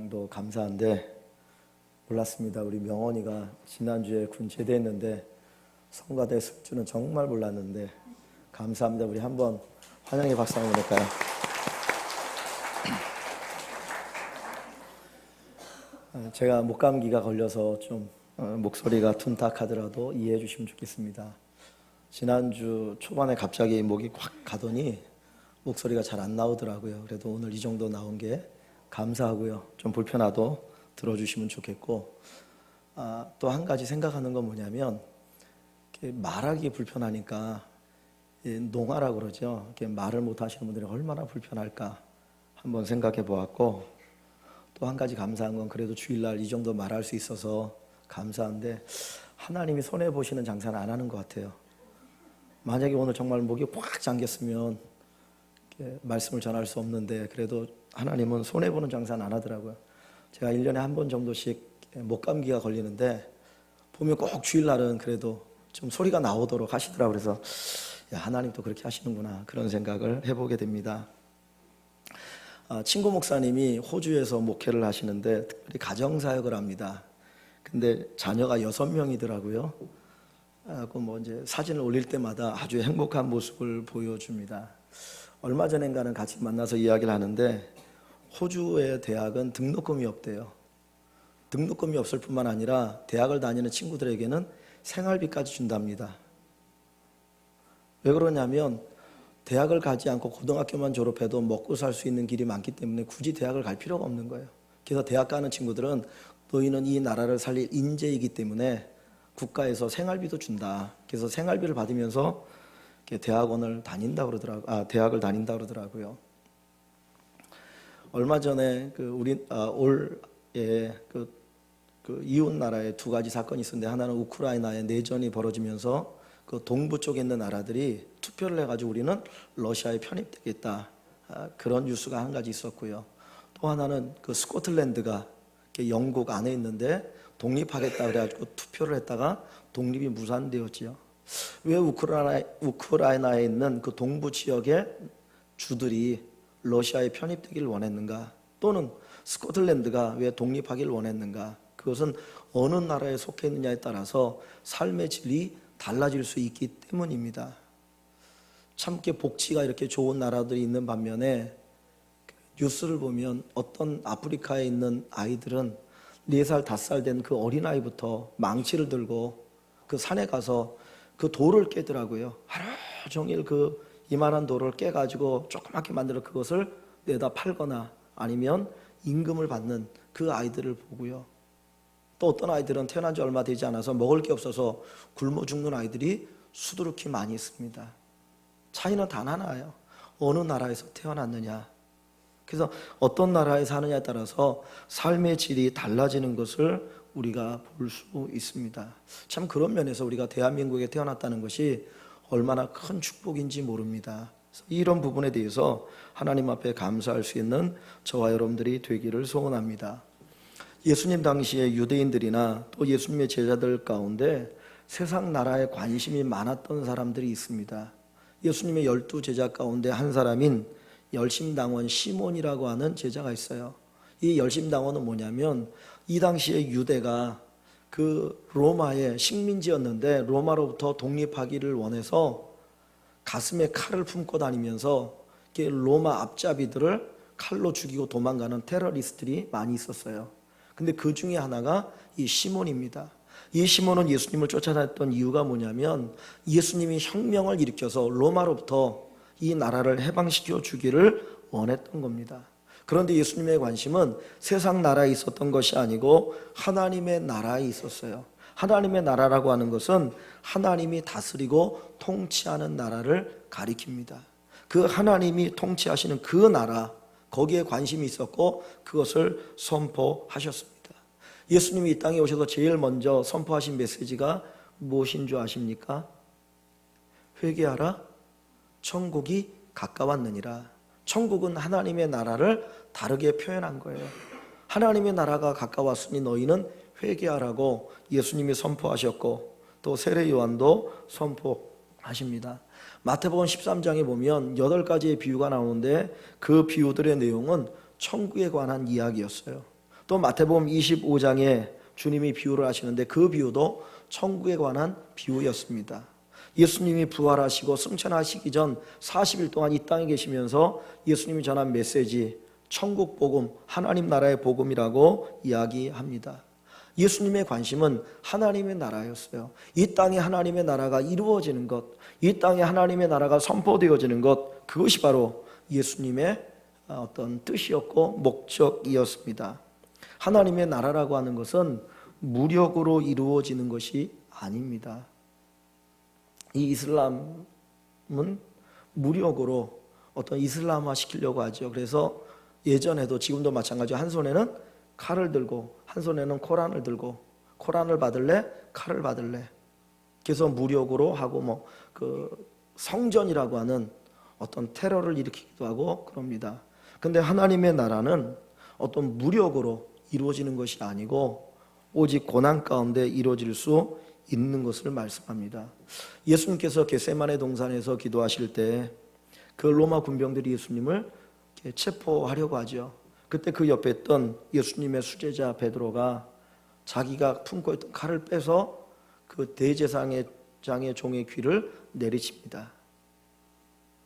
찬양도 감사한데 몰랐습니다. 우리 명원이가 지난주에 군 제대했는데 성가대 쓸 줄은 정말 몰랐는데 감사합니다. 우리 한번 환영의 박수 한번 볼까요? 제가 목감기가 걸려서 좀 목소리가 둔탁하더라도 이해해 주시면 좋겠습니다. 지난주 초반에 갑자기 목이 확 가더니 목소리가 잘 안 나오더라고요. 그래도 오늘 이 정도 나온 게 감사하고요. 좀 불편하도 들어주시면 좋겠고, 또 한 가지 생각하는 건 뭐냐면 말하기 불편하니까 농아라고 그러죠. 말을 못 하시는 분들이 얼마나 불편할까 한번 생각해 보았고, 또 한 가지 감사한 건 그래도 주일날 이 정도 말할 수 있어서 감사한데 하나님이 손해 보시는 장사는 안 하는 것 같아요. 만약에 오늘 정말 목이 꽉 잠겼으면 말씀을 전할 수 없는데 그래도 하나님은 손해 보는 장사는 안 하더라고요. 제가 1년에 한 번 정도씩 목감기가 걸리는데 보면 꼭 주일날은 그래도 좀 소리가 나오도록 하시더라고요. 그래서 야, 하나님도 그렇게 하시는구나 그런 생각을 해보게 됩니다. 친구 목사님이 호주에서 목회를 하시는데 특별히 가정사역을 합니다. 근데 자녀가 6명이더라고요. 뭐 이제 사진을 올릴 때마다 아주 행복한 모습을 보여줍니다. 얼마 전인가는 같이 만나서 이야기를 하는데 호주의 대학은 등록금이 없대요. 등록금이 없을 뿐만 아니라 대학을 다니는 친구들에게는 생활비까지 준답니다. 왜 그러냐면 대학을 가지 않고 고등학교만 졸업해도 먹고 살 수 있는 길이 많기 때문에 굳이 대학을 갈 필요가 없는 거예요. 그래서 대학 가는 친구들은 너희는 이 나라를 살릴 인재이기 때문에 국가에서 생활비도 준다. 그래서 생활비를 받으면서 대학을 다닌다 그러더라고요. 얼마 전에 올해 이웃 나라에 두 가지 사건이 있었는데 하나는 우크라이나에 내전이 벌어지면서 그 동부 쪽에 있는 나라들이 투표를 해가지고 우리는 러시아에 편입되겠다 그런 뉴스가 한 가지 있었고요. 또 하나는 그 스코틀랜드가 영국 안에 있는데 독립하겠다 그래가지고 투표를 했다가 독립이 무산되었지요. 왜 우크라이나에 있는 그 동부 지역의 주들이 러시아에 편입되기를 원했는가? 또는 스코틀랜드가 왜 독립하기를 원했는가? 그것은 어느 나라에 속해 있느냐에 따라서 삶의 질이 달라질 수 있기 때문입니다. 참 복지가 이렇게 좋은 나라들이 있는 반면에 뉴스를 보면 어떤 아프리카에 있는 아이들은 4살, 5살 된 그 어린아이부터 망치를 들고 그 산에 가서 그 돌을 깨더라고요. 하루 종일 그 이만한 돌을 깨가지고 조그맣게 만들어 그것을 내다 팔거나 아니면 임금을 받는 그 아이들을 보고요. 또 어떤 아이들은 태어난 지 얼마 되지 않아서 먹을 게 없어서 굶어 죽는 아이들이 수두룩히 많이 있습니다. 차이는 단 하나예요. 어느 나라에서 태어났느냐. 그래서 어떤 나라에 사느냐에 따라서 삶의 질이 달라지는 것을 우리가 볼 수 있습니다. 참 그런 면에서 우리가 대한민국에 태어났다는 것이 얼마나 큰 축복인지 모릅니다. 이런 부분에 대해서 하나님 앞에 감사할 수 있는 저와 여러분들이 되기를 소원합니다. 예수님 당시에 유대인들이나 또 예수님의 제자들 가운데 세상 나라에 관심이 많았던 사람들이 있습니다. 예수님의 12제자 가운데 한 사람인 열심당원 시몬이라고 하는 제자가 있어요. 이 열심당원은 뭐냐면 이 당시에 유대가 그 로마의 식민지였는데 로마로부터 독립하기를 원해서 가슴에 칼을 품고 다니면서 로마 앞잡이들을 칼로 죽이고 도망가는 테러리스트들이 많이 있었어요. 근데 그 중에 하나가 이 시몬입니다. 이 시몬은 예수님을 쫓아다녔던 이유가 뭐냐면 예수님이 혁명을 일으켜서 로마로부터 이 나라를 해방시켜 주기를 원했던 겁니다. 그런데 예수님의 관심은 세상 나라에 있었던 것이 아니고 하나님의 나라에 있었어요. 하나님의 나라라고 하는 것은 하나님이 다스리고 통치하는 나라를 가리킵니다. 그 하나님이 통치하시는 그 나라, 거기에 관심이 있었고 그것을 선포하셨습니다. 예수님이 이 땅에 오셔서 제일 먼저 선포하신 메시지가 무엇인 줄 아십니까? 회개하라, 천국이 가까웠느니라. 천국은 하나님의 나라를 다르게 표현한 거예요. 하나님의 나라가 가까웠으니 너희는 회개하라고 예수님이 선포하셨고 또 세례 요한도 선포하십니다. 마태복음 13장에 보면 8가지의 비유가 나오는데 그 비유들의 내용은 천국에 관한 이야기였어요. 또 마태복음 25장에 주님이 비유를 하시는데 그 비유도 천국에 관한 비유였습니다. 예수님이 부활하시고 승천하시기 전 40일 동안 이 땅에 계시면서 예수님이 전한 메시지, 천국 복음, 하나님 나라의 복음이라고 이야기합니다. 예수님의 관심은 하나님의 나라였어요. 이 땅에 하나님의 나라가 이루어지는 것, 이 땅에 하나님의 나라가 선포되어지는 것, 그것이 바로 예수님의 어떤 뜻이었고 목적이었습니다. 하나님의 나라라고 하는 것은 무력으로 이루어지는 것이 아닙니다. 이 이슬람은 무력으로 어떤 이슬람화 시키려고 하죠. 그래서 예전에도 지금도 마찬가지로 한 손에는 칼을 들고 한 손에는 코란을 들고, 코란을 받을래? 칼을 받을래? 그래서 무력으로 하고 그 성전이라고 하는 어떤 테러를 일으키기도 하고 그럽니다. 근데 하나님의 나라는 어떤 무력으로 이루어지는 것이 아니고 오직 고난 가운데 이루어질 수 있는 것을 말씀합니다. 예수님께서 겟세마네 동산에서 기도하실 때 그 로마 군병들이 예수님을 체포하려고 하죠. 그때 그 옆에 있던 예수님의 수제자 베드로가 자기가 품고 있던 칼을 빼서 그 대제사장의 종의 귀를 내리칩니다.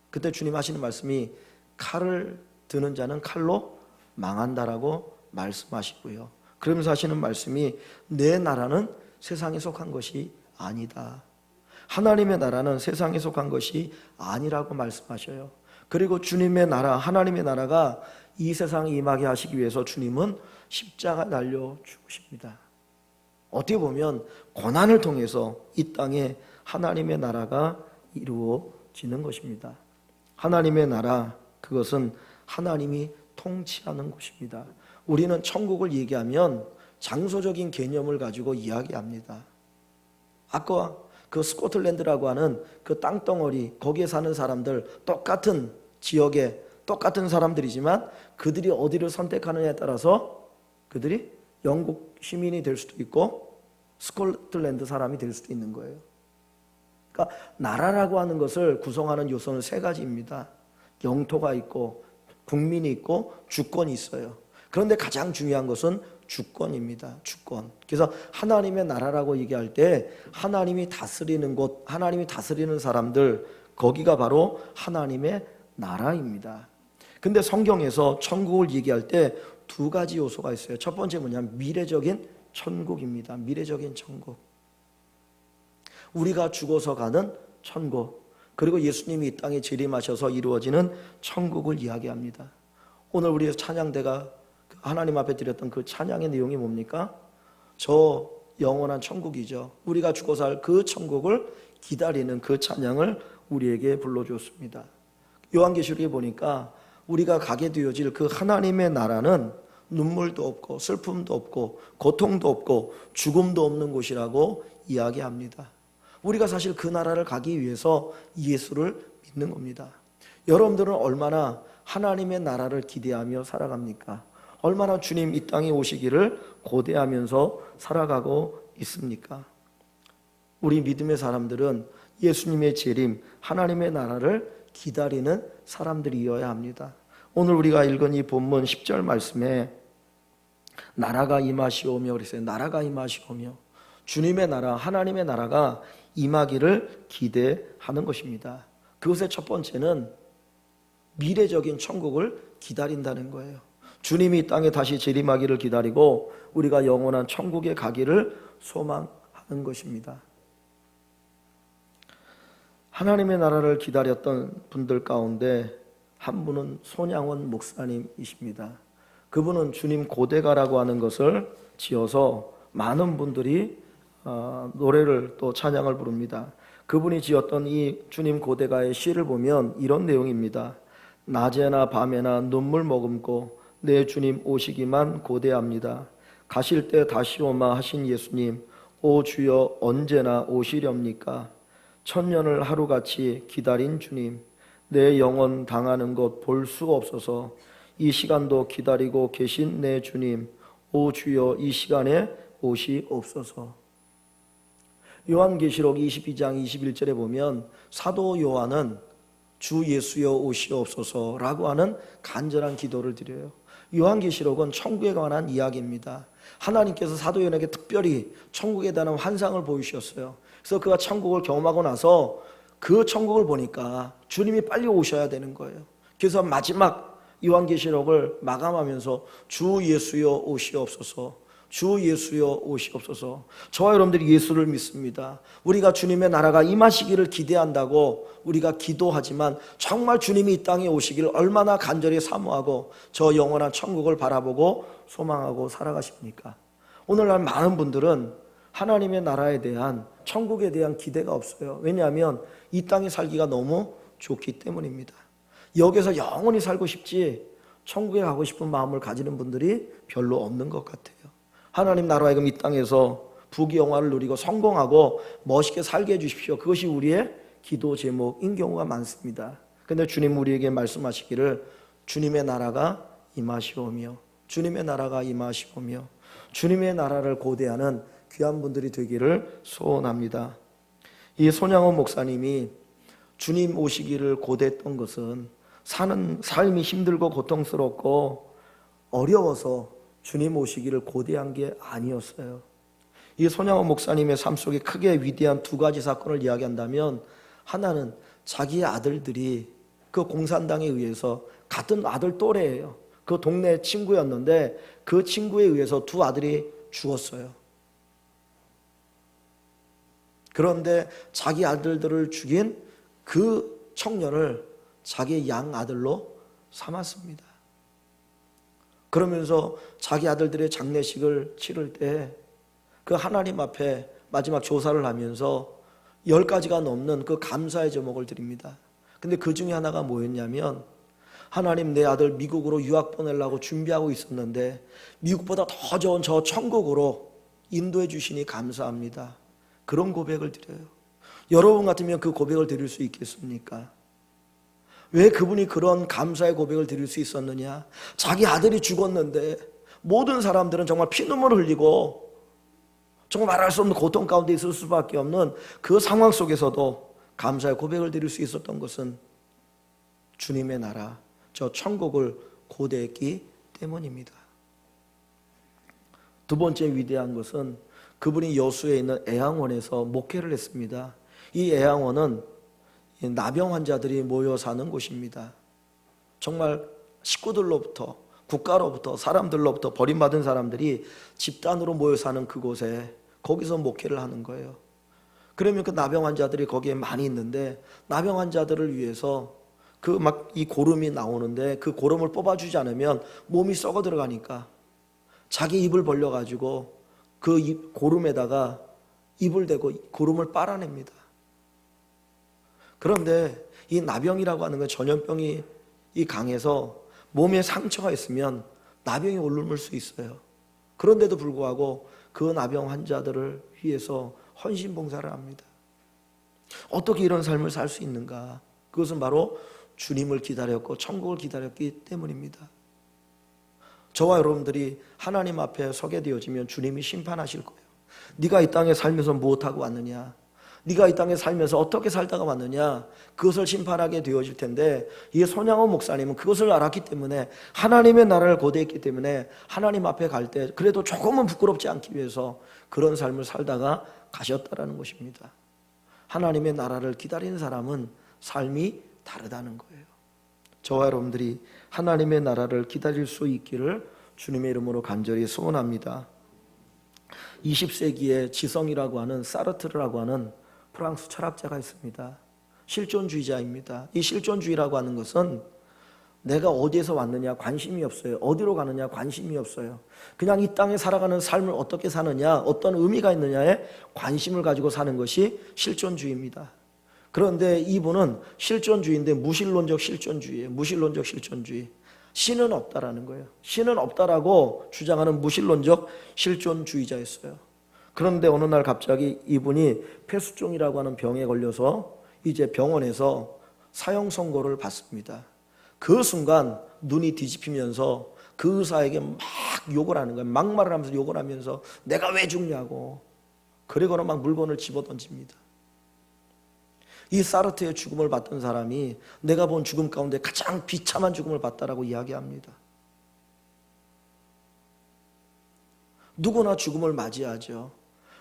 그때 주님 하시는 말씀이 칼을 드는 자는 칼로 망한다라고 말씀하시고요. 그러면서 하시는 말씀이 내 나라는 세상에 속한 것이 아니다. 하나님의 나라는 세상에 속한 것이 아니라고 말씀하셔요. 그리고 주님의 나라, 하나님의 나라가 이 세상에 임하게 하시기 위해서 주님은 십자가 달려 죽으십니다. 어떻게 보면 고난을 통해서 이 땅에 하나님의 나라가 이루어지는 것입니다. 하나님의 나라, 그것은 하나님이 통치하는 곳입니다. 우리는 천국을 얘기하면 장소적인 개념을 가지고 이야기합니다. 아까 그 스코틀랜드라고 하는 그 땅덩어리, 거기에 사는 사람들, 똑같은 지역에 똑같은 사람들이지만 그들이 어디를 선택하느냐에 따라서 그들이 영국 시민이 될 수도 있고 스코틀랜드 사람이 될 수도 있는 거예요. 그러니까 나라라고 하는 것을 구성하는 요소는 세 가지입니다. 영토가 있고 국민이 있고 주권이 있어요. 그런데 가장 중요한 것은 주권입니다. 주권. 그래서 하나님의 나라라고 얘기할 때 하나님이 다스리는 곳, 하나님이 다스리는 사람들, 거기가 바로 하나님의 나라입니다. 근데 성경에서 천국을 얘기할 때 두 가지 요소가 있어요. 첫 번째 뭐냐면 미래적인 천국입니다. 미래적인 천국. 우리가 죽어서 가는 천국, 그리고 예수님이 이 땅에 재림하셔서 이루어지는 천국을 이야기합니다. 오늘 우리 찬양대가 하나님 앞에 드렸던 그 찬양의 내용이 뭡니까? 저 영원한 천국이죠. 우리가 죽어서 할 그 천국을 기다리는 그 찬양을 우리에게 불러주었습니다. 요한계시록에 보니까 우리가 가게 되어질 그 하나님의 나라는 눈물도 없고 슬픔도 없고 고통도 없고 죽음도 없는 곳이라고 이야기합니다. 우리가 사실 그 나라를 가기 위해서 예수를 믿는 겁니다. 여러분들은 얼마나 하나님의 나라를 기대하며 살아갑니까? 얼마나 주님 이 땅에 오시기를 고대하면서 살아가고 있습니까? 우리 믿음의 사람들은 예수님의 재림, 하나님의 나라를 기다리는 사람들이어야 합니다. 오늘 우리가 읽은 이 본문 10절 말씀에 나라가 임하시오며 그랬어요. 나라가 임하시오며 주님의 나라, 하나님의 나라가 임하기를 기대하는 것입니다. 그것의 첫 번째는 미래적인 천국을 기다린다는 거예요. 주님이 이 땅에 다시 재림하기를 기다리고 우리가 영원한 천국에 가기를 소망하는 것입니다. 하나님의 나라를 기다렸던 분들 가운데 한 분은 손양원 목사님이십니다. 그분은 주님 고대가라고 하는 것을 지어서 많은 분들이 노래를 또 찬양을 부릅니다. 그분이 지었던 이 주님 고대가의 시를 보면 이런 내용입니다. 낮에나 밤에나 눈물 머금고 내 주님 오시기만 고대합니다. 가실 때 다시 오마 하신 예수님, 오 주여 언제나 오시렵니까? 천년을 하루같이 기다린 주님, 내 영혼 당하는 것 볼 수 없어서 이 시간도 기다리고 계신 내 주님, 오 주여 이 시간에 오시옵소서. 요한계시록 22장 21절에 보면 사도 요한은 주 예수여 오시옵소서라고 하는 간절한 기도를 드려요. 요한계시록은 천국에 관한 이야기입니다. 하나님께서 사도 요한에게 특별히 천국에 대한 환상을 보이셨어요. 그래서 그가 천국을 경험하고 나서 그 천국을 보니까 주님이 빨리 오셔야 되는 거예요. 그래서 마지막 요한계시록을 마감하면서 주 예수여 오시옵소서, 주 예수여 오시옵소서. 저와 여러분들이 예수를 믿습니다. 우리가 주님의 나라가 임하시기를 기대한다고 우리가 기도하지만 정말 주님이 이 땅에 오시기를 얼마나 간절히 사모하고 저 영원한 천국을 바라보고 소망하고 살아가십니까? 오늘날 많은 분들은 하나님의 나라에 대한, 천국에 대한 기대가 없어요. 왜냐하면 이 땅에 살기가 너무 좋기 때문입니다. 여기서 영원히 살고 싶지 천국에 가고 싶은 마음을 가지는 분들이 별로 없는 것 같아요. 하나님 나라에 이 땅에서 부귀영화를 누리고 성공하고 멋있게 살게 해주십시오. 그것이 우리의 기도 제목인 경우가 많습니다. 그런데 주님 우리에게 말씀하시기를 주님의 나라가 임하시오며, 주님의 나라가 임하시오며, 주님의 나라를 고대하는 귀한 분들이 되기를 소원합니다. 이 손양원 목사님이 주님 오시기를 고대했던 것은 사는 삶이 힘들고 고통스럽고 어려워서 주님 오시기를 고대한 게 아니었어요. 이 손양원 목사님의 삶 속에 크게 위대한 두 가지 사건을 이야기한다면, 하나는 자기의 아들들이 그 공산당에 의해서, 같은 아들 또래예요. 그 동네 친구였는데 그 친구에 의해서 두 아들이 죽었어요. 그런데 자기 아들들을 죽인 그 청년을 자기의 양아들로 삼았습니다. 그러면서 자기 아들들의 장례식을 치를 때 그 하나님 앞에 마지막 조사를 하면서 10가지가 넘는 그 감사의 제목을 드립니다. 근데 그 중에 하나가 뭐였냐면, 하나님, 내 아들 미국으로 유학 보내려고 준비하고 있었는데 미국보다 더 좋은 저 천국으로 인도해 주시니 감사합니다. 그런 고백을 드려요. 여러분 같으면 그 고백을 드릴 수 있겠습니까? 왜 그분이 그런 감사의 고백을 드릴 수 있었느냐? 자기 아들이 죽었는데 모든 사람들은 정말 피눈물을 흘리고 정말 말할 수 없는 고통 가운데 있을 수밖에 없는 그 상황 속에서도 감사의 고백을 드릴 수 있었던 것은 주님의 나라, 저 천국을 고대했기 때문입니다. 두 번째 위대한 것은 그분이 여수에 있는 애양원에서 목회를 했습니다. 이 애양원은 나병 환자들이 모여 사는 곳입니다. 정말 식구들로부터, 국가로부터, 사람들로부터 버림받은 사람들이 집단으로 모여 사는 그곳에, 거기서 목회를 하는 거예요. 그러면 그 나병 환자들이 거기에 많이 있는데, 나병 환자들을 위해서 그 막 이 고름이 나오는데 그 고름을 뽑아주지 않으면 몸이 썩어 들어가니까 자기 입을 벌려가지고 그 고름에다가 입을 대고 고름을 빨아냅니다. 그런데 이 나병이라고 하는 건 전염병이 강해서 몸에 상처가 있으면 나병이 옮을 수 있어요. 그런데도 불구하고 그 나병 환자들을 위해서 헌신봉사를 합니다. 어떻게 이런 삶을 살 수 있는가? 그것은 바로 주님을 기다렸고 천국을 기다렸기 때문입니다. 저와 여러분들이 하나님 앞에 서게 되어지면 주님이 심판하실 거예요. 네가 이 땅에 살면서 무엇하고 왔느냐? 네가 이 땅에 살면서 어떻게 살다가 왔느냐? 그것을 심판하게 되어질 텐데, 이 손양원 목사님은 그것을 알았기 때문에, 하나님의 나라를 고대했기 때문에 하나님 앞에 갈 때 그래도 조금은 부끄럽지 않기 위해서 그런 삶을 살다가 가셨다라는 것입니다. 하나님의 나라를 기다리는 사람은 삶이 다르다는 거예요. 저와 여러분들이 하나님의 나라를 기다릴 수 있기를 주님의 이름으로 간절히 소원합니다. 20세기에 지성이라고 하는 사르트르라고 하는 프랑스 철학자가 있습니다. 실존주의자입니다. 이 실존주의라고 하는 것은 내가 어디에서 왔느냐 관심이 없어요. 어디로 가느냐 관심이 없어요. 그냥 이 땅에 살아가는 삶을 어떻게 사느냐, 어떤 의미가 있느냐에 관심을 가지고 사는 것이 실존주의입니다. 그런데 이분은 실존주의인데 무신론적 실존주의예요. 무신론적 실존주의. 신은 없다라는 거예요. 신은 없다라고 주장하는 무신론적 실존주의자였어요. 그런데 어느 날 갑자기 이분이 폐수종이라고 하는 병에 걸려서 이제 병원에서 사형 선고를 받습니다. 그 순간 눈이 뒤집히면서 그 의사에게 막 욕을 하는 거예요. 막말을 하면서 욕을 하면서 내가 왜 죽냐고. 그리고는 막 물건을 집어던집니다. 이 사르트의 죽음을 봤던 사람이 내가 본 죽음 가운데 가장 비참한 죽음을 봤다라고 이야기합니다. 누구나 죽음을 맞이하죠.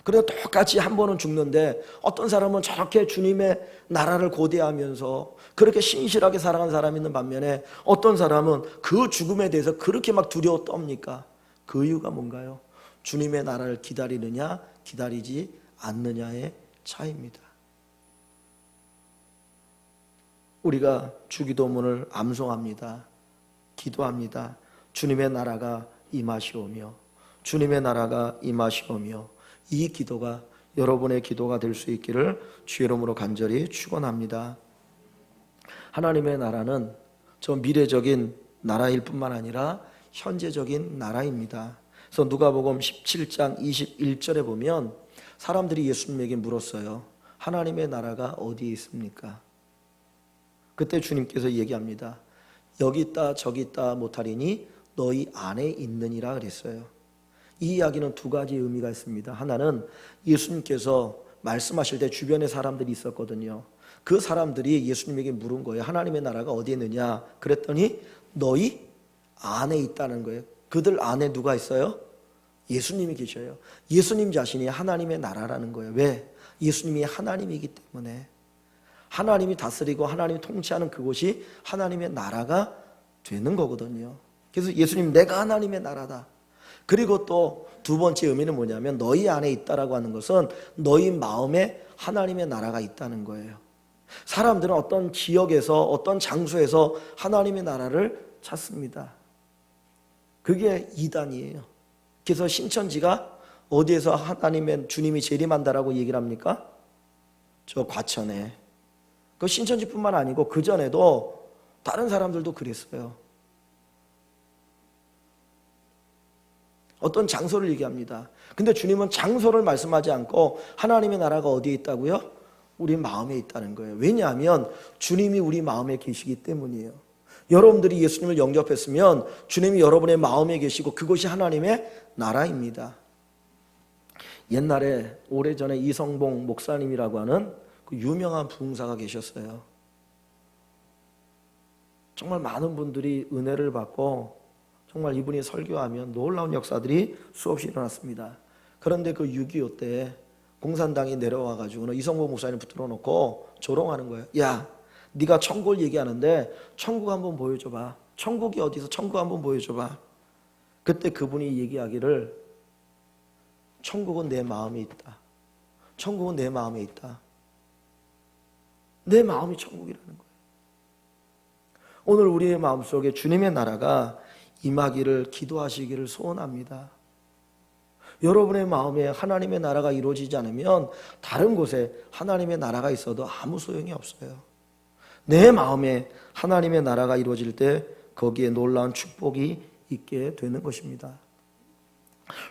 그래서 똑같이 한 번은 죽는데 어떤 사람은 저렇게 주님의 나라를 고대하면서 그렇게 신실하게 살아간 사람이 있는 반면에 어떤 사람은 그 죽음에 대해서 그렇게 막 두려워 떱니까? 그 이유가 뭔가요? 주님의 나라를 기다리느냐 기다리지 않느냐의 차이입니다. 우리가 주기도문을 암송합니다. 기도합니다. 주님의 나라가 임하시오며 주님의 나라가 임하시오며 이 기도가 여러분의 기도가 될 수 있기를 주의 이름으로 간절히 축원합니다. 하나님의 나라는 저 미래적인 나라일 뿐만 아니라 현재적인 나라입니다. 그래서 누가복음 17장 21절에 보면 사람들이 예수님에게 물었어요. 하나님의 나라가 어디에 있습니까? 그때 주님께서 얘기합니다. 여기 있다 저기 있다 못하리니 너희 안에 있느니라 그랬어요. 이 이야기는 두 가지 의미가 있습니다. 하나는 예수님께서 말씀하실 때 주변에 사람들이 있었거든요. 그 사람들이 예수님에게 물은 거예요. 하나님의 나라가 어디에 있느냐? 그랬더니 너희 안에 있다는 거예요. 그들 안에 누가 있어요? 예수님이 계셔요. 예수님 자신이 하나님의 나라라는 거예요. 왜? 예수님이 하나님이기 때문에. 하나님이 다스리고 하나님이 통치하는 그곳이 하나님의 나라가 되는 거거든요. 그래서 예수님 내가 하나님의 나라다. 그리고 또 두 번째 의미는 뭐냐면 너희 안에 있다라고 하는 것은 너희 마음에 하나님의 나라가 있다는 거예요. 사람들은 어떤 지역에서 어떤 장소에서 하나님의 나라를 찾습니다. 그게 이단이에요. 그래서 신천지가 어디에서 하나님의 주님이 재림한다라고 얘기를 합니까? 저 과천에. 그 신천지뿐만 아니고 그 전에도 다른 사람들도 그랬어요. 어떤 장소를 얘기합니다. 근데 주님은 장소를 말씀하지 않고 하나님의 나라가 어디에 있다고요? 우리 마음에 있다는 거예요. 왜냐하면 주님이 우리 마음에 계시기 때문이에요. 여러분들이 예수님을 영접했으면 주님이 여러분의 마음에 계시고 그것이 하나님의 나라입니다. 옛날에 오래전에 이성봉 목사님이라고 하는 그 유명한 부흥사가 계셨어요. 정말 많은 분들이 은혜를 받고 정말 이분이 설교하면 놀라운 역사들이 수없이 일어났습니다. 그런데 그 6.25 때 공산당이 내려와가지고 이성봉 목사님 붙들어 놓고 조롱하는 거예요. 야, 네가 천국을 얘기하는데 천국 한번 보여줘봐. 천국이 어디서 천국 한번 보여줘봐. 그때 그분이 얘기하기를 천국은 내 마음에 있다. 천국은 내 마음에 있다. 내 마음이 천국이라는 거예요. 오늘 우리의 마음속에 주님의 나라가 임하기를 기도하시기를 소원합니다. 여러분의 마음에 하나님의 나라가 이루어지지 않으면 다른 곳에 하나님의 나라가 있어도 아무 소용이 없어요. 내 마음에 하나님의 나라가 이루어질 때 거기에 놀라운 축복이 있게 되는 것입니다.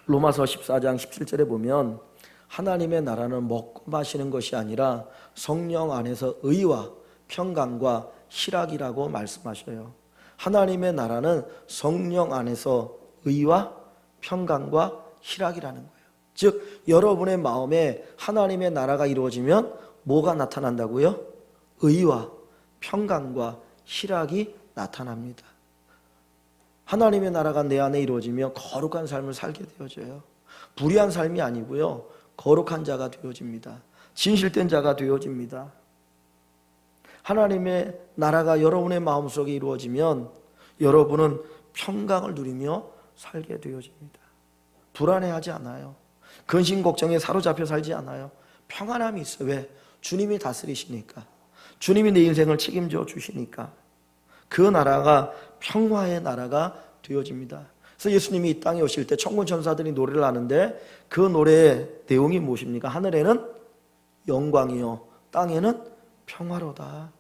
로마서 14장 17절에 보면 하나님의 나라는 먹고 마시는 것이 아니라 성령 안에서 의와 평강과 희락이라고 말씀하셔요. 하나님의 나라는 성령 안에서 의와 평강과 희락이라는 거예요. 즉 여러분의 마음에 하나님의 나라가 이루어지면 뭐가 나타난다고요? 의와 평강과 희락이 나타납니다. 하나님의 나라가 내 안에 이루어지면 거룩한 삶을 살게 되어져요. 불의한 삶이 아니고요, 거룩한 자가 되어집니다. 진실된 자가 되어집니다. 하나님의 나라가 여러분의 마음속에 이루어지면 여러분은 평강을 누리며 살게 되어집니다. 불안해하지 않아요. 근심 걱정에 사로잡혀 살지 않아요. 평안함이 있어요. 왜? 주님이 다스리시니까. 주님이 내 인생을 책임져 주시니까. 그 나라가 평화의 나라가 되어집니다. 그래서 예수님이 이 땅에 오실 때 천군 천사들이 노래를 하는데 그 노래의 내용이 무엇입니까? 하늘에는 영광이요 땅에는 평화로다.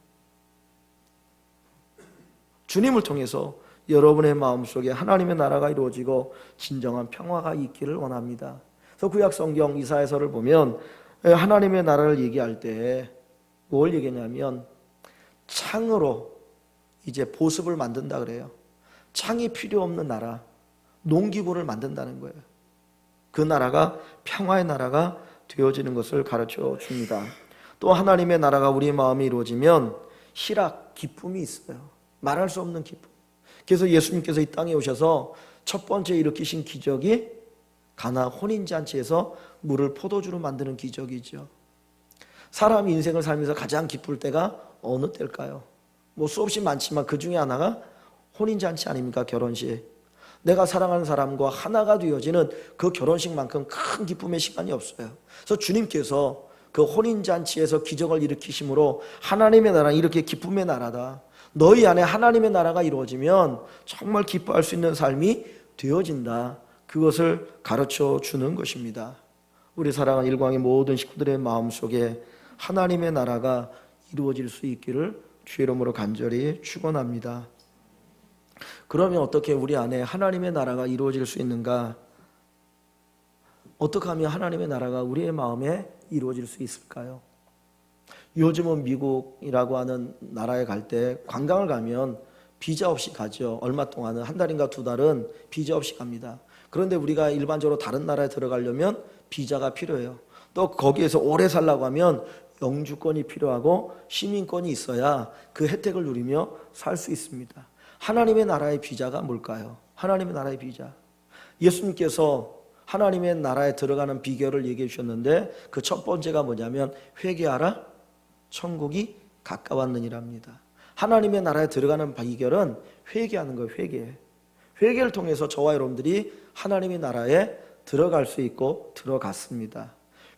주님을 통해서 여러분의 마음속에 하나님의 나라가 이루어지고 진정한 평화가 있기를 원합니다. 그래서 구약 성경 이사야서를 보면 하나님의 나라를 얘기할 때 뭘 얘기냐면 창으로 이제 보습을 만든다 그래요. 창이 필요 없는 나라, 농기구를 만든다는 거예요. 그 나라가 평화의 나라가 되어지는 것을 가르쳐 줍니다. 또 하나님의 나라가 우리 마음에 이루어지면 희락, 기쁨이 있어요. 말할 수 없는 기쁨. 그래서 예수님께서 이 땅에 오셔서 첫 번째 일으키신 기적이 가나 혼인잔치에서 물을 포도주로 만드는 기적이죠. 사람이 인생을 살면서 가장 기쁠 때가 어느 때일까요? 뭐 수없이 많지만 그 중에 하나가 혼인잔치 아닙니까? 결혼식. 내가 사랑하는 사람과 하나가 되어지는 그 결혼식만큼 큰 기쁨의 시간이 없어요. 그래서 주님께서 그 혼인잔치에서 기적을 일으키심으로 하나님의 나라는 이렇게 기쁨의 나라다. 너희 안에 하나님의 나라가 이루어지면 정말 기뻐할 수 있는 삶이 되어진다. 그것을 가르쳐 주는 것입니다. 우리 사랑하는 일광의 모든 식구들의 마음속에 하나님의 나라가 이루어질 수 있기를 주의 이름으로 간절히 축원합니다. 그러면 어떻게 우리 안에 하나님의 나라가 이루어질 수 있는가? 어떻게 하면 하나님의 나라가 우리의 마음에 이루어질 수 있을까요? 요즘은 미국이라고 하는 나라에 갈 때 관광을 가면 비자 없이 가죠. 얼마 동안은 한 달인가 두 달은 비자 없이 갑니다. 그런데 우리가 일반적으로 다른 나라에 들어가려면 비자가 필요해요. 또 거기에서 오래 살려고 하면 영주권이 필요하고 시민권이 있어야 그 혜택을 누리며 살 수 있습니다. 하나님의 나라의 비자가 뭘까요? 하나님의 나라의 비자. 예수님께서 하나님의 나라에 들어가는 비결을 얘기해 주셨는데 그 첫 번째가 뭐냐면 회개하라 천국이 가까웠느니랍니다. 하나님의 나라에 들어가는 비결은 회개하는 거예요. 회개를 통해서 저와 여러분들이 하나님의 나라에 들어갈 수 있고 들어갔습니다.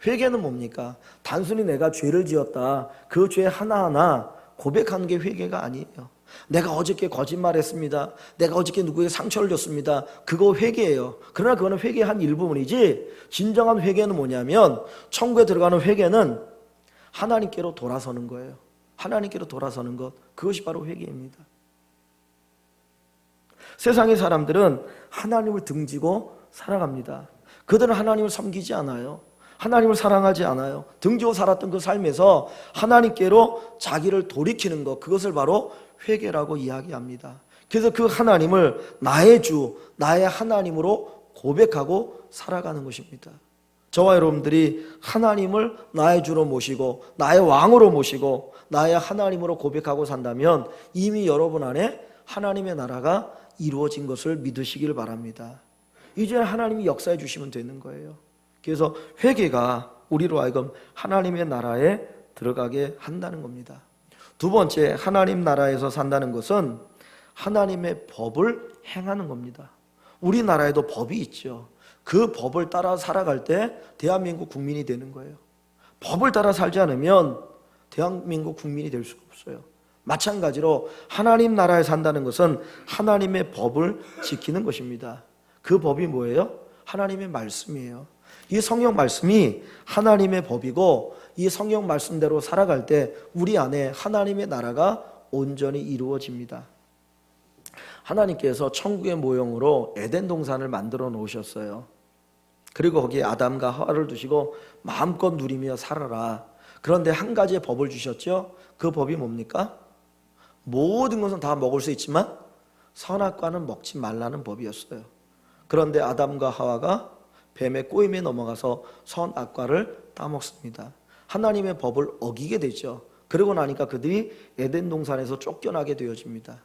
회개는 뭡니까? 단순히 내가 죄를 지었다 그 죄 하나하나 고백하는 게 회개가 아니에요. 내가 어저께 거짓말했습니다. 내가 어저께 누구에게 상처를 줬습니다. 그거 회개예요. 그러나 그거는 회개의 한 일부분이지 진정한 회개는 뭐냐면 천국에 들어가는 회개는 하나님께로 돌아서는 거예요. 하나님께로 돌아서는 것, 그것이 바로 회개입니다. 세상의 사람들은 하나님을 등지고 살아갑니다. 그들은 하나님을 섬기지 않아요. 하나님을 사랑하지 않아요. 등지고 살았던 그 삶에서 하나님께로 자기를 돌이키는 것, 그것을 바로 회개라고 이야기합니다. 그래서 그 하나님을 나의 주, 나의 하나님으로 고백하고 살아가는 것입니다. 저와 여러분들이 하나님을 나의 주로 모시고 나의 왕으로 모시고 나의 하나님으로 고백하고 산다면 이미 여러분 안에 하나님의 나라가 이루어진 것을 믿으시길 바랍니다. 이제 하나님이 역사해 주시면 되는 거예요. 그래서 회개가 우리로 하여금 하나님의 나라에 들어가게 한다는 겁니다. 두 번째, 하나님 나라에서 산다는 것은 하나님의 법을 행하는 겁니다. 우리나라에도 법이 있죠. 그 법을 따라 살아갈 때 대한민국 국민이 되는 거예요. 법을 따라 살지 않으면 대한민국 국민이 될 수가 없어요. 마찬가지로 하나님 나라에 산다는 것은 하나님의 법을 지키는 것입니다. 그 법이 뭐예요? 하나님의 말씀이에요. 이 성경 말씀이 하나님의 법이고 이 성경 말씀대로 살아갈 때 우리 안에 하나님의 나라가 온전히 이루어집니다. 하나님께서 천국의 모형으로 에덴 동산을 만들어 놓으셨어요. 그리고 거기에 아담과 하와를 두시고 마음껏 누리며 살아라. 그런데 한 가지의 법을 주셨죠. 그 법이 뭡니까? 모든 것은 다 먹을 수 있지만 선악과는 먹지 말라는 법이었어요. 그런데 아담과 하와가 뱀의 꼬임에 넘어가서 선악과를 따먹습니다. 하나님의 법을 어기게 되죠. 그러고 나니까 그들이 에덴 동산에서 쫓겨나게 되어집니다.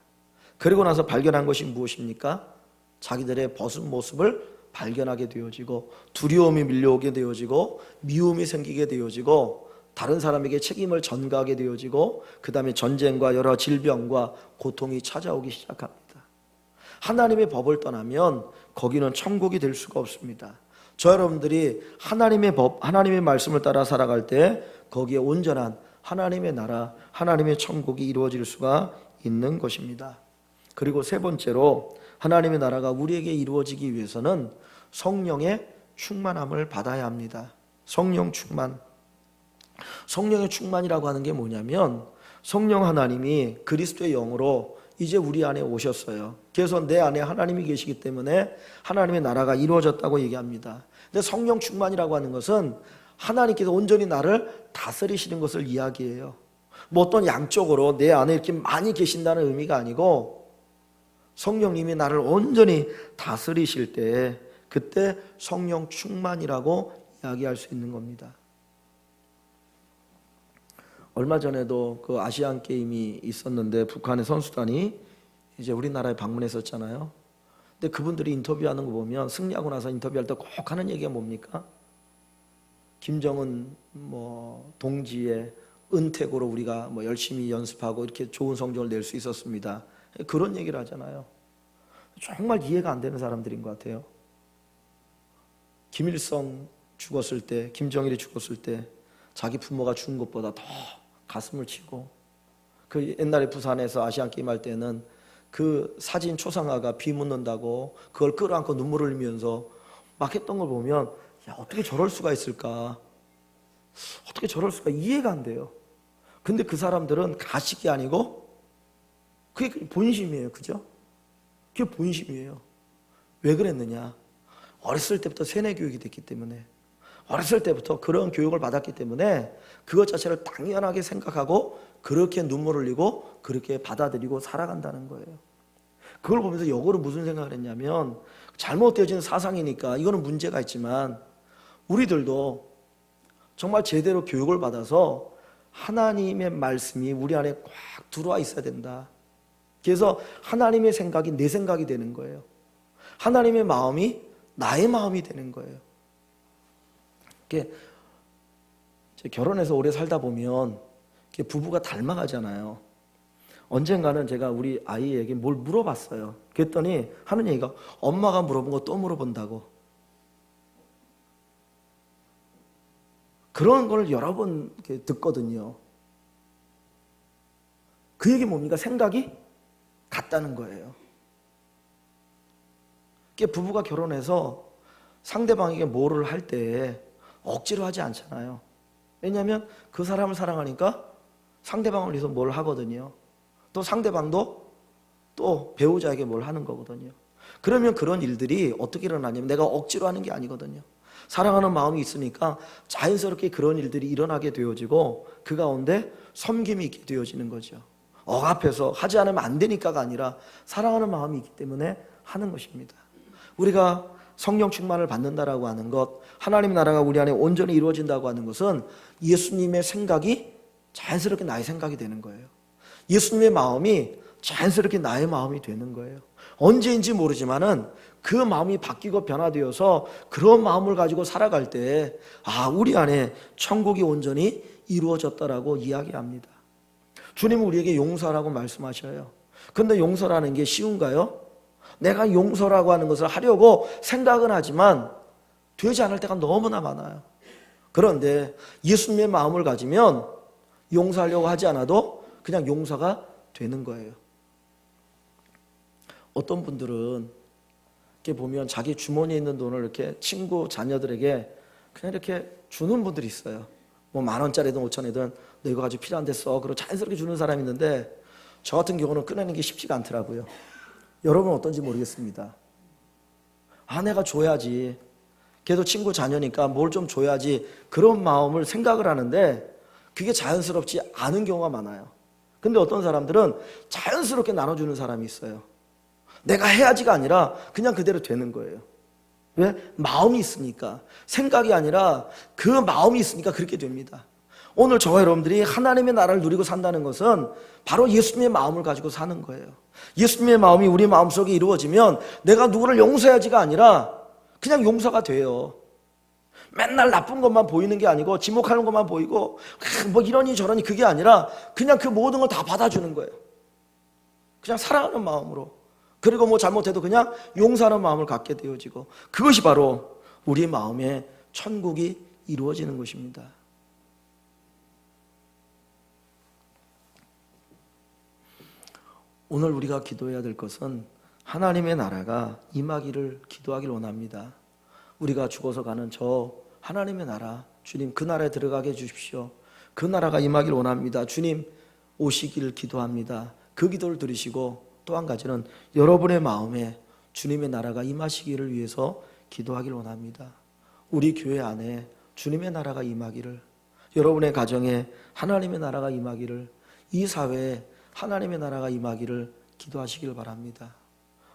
그리고 나서 발견한 것이 무엇입니까? 자기들의 벗은 모습을 발견하게 되어지고 두려움이 밀려오게 되어지고 미움이 생기게 되어지고 다른 사람에게 책임을 전가하게 되어지고 그 다음에 전쟁과 여러 질병과 고통이 찾아오기 시작합니다. 하나님의 법을 떠나면 거기는 천국이 될 수가 없습니다. 저 여러분들이 하나님의 법, 하나님의 말씀을 따라 살아갈 때 거기에 온전한 하나님의 나라, 하나님의 천국이 이루어질 수가 있는 것입니다. 그리고 세 번째로 하나님의 나라가 우리에게 이루어지기 위해서는 성령의 충만함을 받아야 합니다. 성령 충만. 성령의 충만이라고 하는 게 뭐냐면 성령 하나님이 그리스도의 영으로 이제 우리 안에 오셨어요. 그래서 내 안에 하나님이 계시기 때문에 하나님의 나라가 이루어졌다고 얘기합니다. 근데 성령 충만이라고 하는 것은 하나님께서 온전히 나를 다스리시는 것을 이야기해요. 뭐 어떤 양쪽으로 내 안에 이렇게 많이 계신다는 의미가 아니고 성령님이 나를 온전히 다스리실 때 그때 성령 충만이라고 이야기할 수 있는 겁니다. 얼마 전에도 그 아시안 게임이 있었는데 북한의 선수단이 이제 우리나라에 방문했었잖아요. 근데 그분들이 인터뷰하는 거 보면 승리하고 나서 인터뷰할 때 꼭 하는 얘기가 뭡니까? 김정은 동지의 은택으로 우리가 열심히 연습하고 이렇게 좋은 성적을 낼 수 있었습니다. 그런 얘기를 하잖아요. 정말 이해가 안 되는 사람들인 것 같아요. 김일성 죽었을 때, 김정일이 죽었을 때 자기 부모가 죽은 것보다 더 가슴을 치고, 그 옛날에 부산에서 아시안 게임 할 때는 그 사진 초상화가 비 묻는다고 그걸 끌어안고 눈물을 흘리면서 막 했던 걸 보면, 야, 어떻게 저럴 수가 있을까? 어떻게 저럴 수가 이해가 안 돼요. 근데 그 사람들은 가식이 아니고 그게 본심이에요. 그죠? 그게 본심이에요. 왜 그랬느냐? 어렸을 때부터 세뇌 교육이 됐기 때문에, 어렸을 때부터 그런 교육을 받았기 때문에 그것 자체를 당연하게 생각하고 그렇게 눈물 흘리고 그렇게 받아들이고 살아간다는 거예요. 그걸 보면서 역으로 무슨 생각을 했냐면, 잘못되어진 사상이니까 이거는 문제가 있지만 우리들도 정말 제대로 교육을 받아서 하나님의 말씀이 우리 안에 꽉 들어와 있어야 된다. 그래서 하나님의 생각이 내 생각이 되는 거예요. 하나님의 마음이 나의 마음이 되는 거예요. 결혼해서 오래 살다 보면 부부가 닮아가잖아요. 언젠가는 제가 우리 아이에게 뭘 물어봤어요. 그랬더니 하는 얘기가, 엄마가 물어본 거 또 물어본다고. 그런 걸 여러 번 듣거든요. 그 얘기 뭡니까? 생각이 같다는 거예요. 부부가 결혼해서 상대방에게 뭐를 할 때 억지로 하지 않잖아요. 왜냐하면 그 사람을 사랑하니까 상대방을 위해서 뭘 하거든요. 또 상대방도 또 배우자에게 뭘 하는 거거든요. 그러면 그런 일들이 어떻게 일어나냐면 내가 억지로 하는 게 아니거든요. 사랑하는 마음이 있으니까 자연스럽게 그런 일들이 일어나게 되어지고 그 가운데 섬김이 있게 되어지는 거죠. 억압해서 하지 않으면 안 되니까가 아니라 사랑하는 마음이 있기 때문에 하는 것입니다. 우리가 성령 충만을 받는다라고 하는 것, 하나님의 나라가 우리 안에 온전히 이루어진다고 하는 것은 예수님의 생각이 자연스럽게 나의 생각이 되는 거예요. 예수님의 마음이 자연스럽게 나의 마음이 되는 거예요. 언제인지 모르지만은 그 마음이 바뀌고 변화되어서 그런 마음을 가지고 살아갈 때, 우리 안에 천국이 온전히 이루어졌다라고 이야기합니다. 주님은 우리에게 용서라고 말씀하셔요. 그런데 용서라는 게 쉬운가요? 내가 용서라고 하는 것을 하려고 생각은 하지만 되지 않을 때가 너무나 많아요. 그런데 예수님의 마음을 가지면 용서하려고 하지 않아도 그냥 용서가 되는 거예요. 어떤 분들은 이렇게 보면 자기 주머니에 있는 돈을 이렇게 친구 자녀들에게 그냥 이렇게 주는 분들이 있어요. 10,000원짜리든 5,000원이든 너 이거 가지고 필요한데 써. 그리고 자연스럽게 주는 사람이 있는데 저 같은 경우는 꺼내는 게 쉽지가 않더라고요. 여러분 어떤지 모르겠습니다. 내가 줘야지. 걔도 친구 자녀니까 뭘 좀 줘야지. 그런 마음을 생각을 하는데 그게 자연스럽지 않은 경우가 많아요. 근데 어떤 사람들은 자연스럽게 나눠주는 사람이 있어요. 내가 해야지가 아니라 그냥 그대로 되는 거예요. 왜? 마음이 있으니까. 생각이 아니라 그 마음이 있으니까 그렇게 됩니다. 오늘 저와 여러분들이 하나님의 나라를 누리고 산다는 것은 바로 예수님의 마음을 가지고 사는 거예요. 예수님의 마음이 우리 마음속에 이루어지면 내가 누구를 용서해야지가 아니라 그냥 용서가 돼요. 맨날 나쁜 것만 보이는 게 아니고 지목하는 것만 보이고 이러니 저러니 그게 아니라 그냥 그 모든 걸 다 받아주는 거예요. 그냥 사랑하는 마음으로. 그리고 잘못해도 그냥 용서하는 마음을 갖게 되어지고, 그것이 바로 우리 마음에 천국이 이루어지는 것입니다. 오늘 우리가 기도해야 될 것은 하나님의 나라가 임하기를 기도하기를 원합니다. 우리가 죽어서 가는 저 하나님의 나라, 주님 그 나라에 들어가게 해주십시오. 그 나라가 임하기를 원합니다. 주님 오시기를 기도합니다. 그 기도를 들으시고 또 한 가지는 여러분의 마음에 주님의 나라가 임하시기를 위해서 기도하기를 원합니다. 우리 교회 안에 주님의 나라가 임하기를, 여러분의 가정에 하나님의 나라가 임하기를, 이 사회에 하나님의 나라가 임하기를 기도하시길 바랍니다.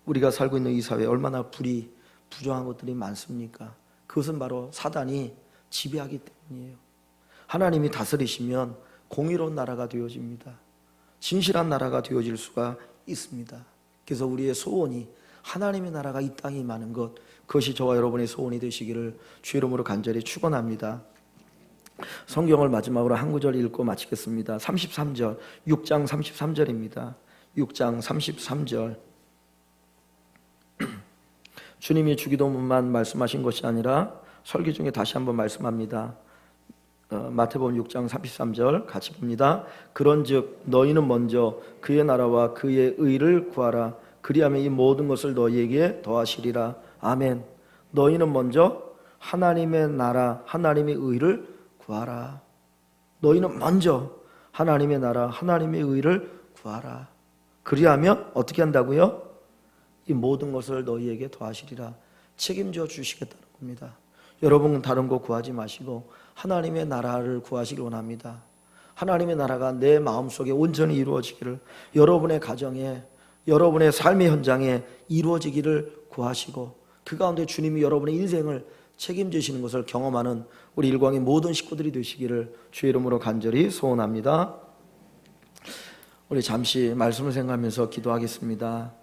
우리가 살고 있는 이 사회에 얼마나 불이 부정한 것들이 많습니까? 그것은 바로 사단이 지배하기 때문이에요. 하나님이 다스리시면 공의로운 나라가 되어집니다. 진실한 나라가 되어질 수가 있습니다. 그래서 우리의 소원이 하나님의 나라가 이 땅에 임하는 것, 그것이 저와 여러분의 소원이 되시기를 주 이름으로 간절히 축원합니다. 성경을 마지막으로 한 구절 읽고 마치겠습니다. 33절, 6장 33절입니다. 6장 33절. 주님이 주기도문만 말씀하신 것이 아니라 설교 중에 다시 한번 말씀합니다. 마태복음 6장 33절 같이 봅니다. 그런즉 너희는 먼저 그의 나라와 그의 의를 구하라. 그리하면 이 모든 것을 너희에게 더하시리라. 아멘. 너희는 먼저 하나님의 나라, 하나님의 의를 구하라. 너희는 먼저 하나님의 나라, 하나님의 의를 구하라. 그리하면 어떻게 한다고요? 이 모든 것을 너희에게 더하시리라. 책임져 주시겠다는 겁니다. 여러분은 다른 거 구하지 마시고 하나님의 나라를 구하시기 원합니다. 하나님의 나라가 내 마음속에 온전히 이루어지기를, 여러분의 가정에, 여러분의 삶의 현장에 이루어지기를 구하시고, 그 가운데 주님이 여러분의 인생을 책임지시는 것을 경험하는 우리 일광의 모든 식구들이 되시기를 주의 이름으로 간절히 소원합니다. 우리 잠시 말씀을 생각하면서 기도하겠습니다.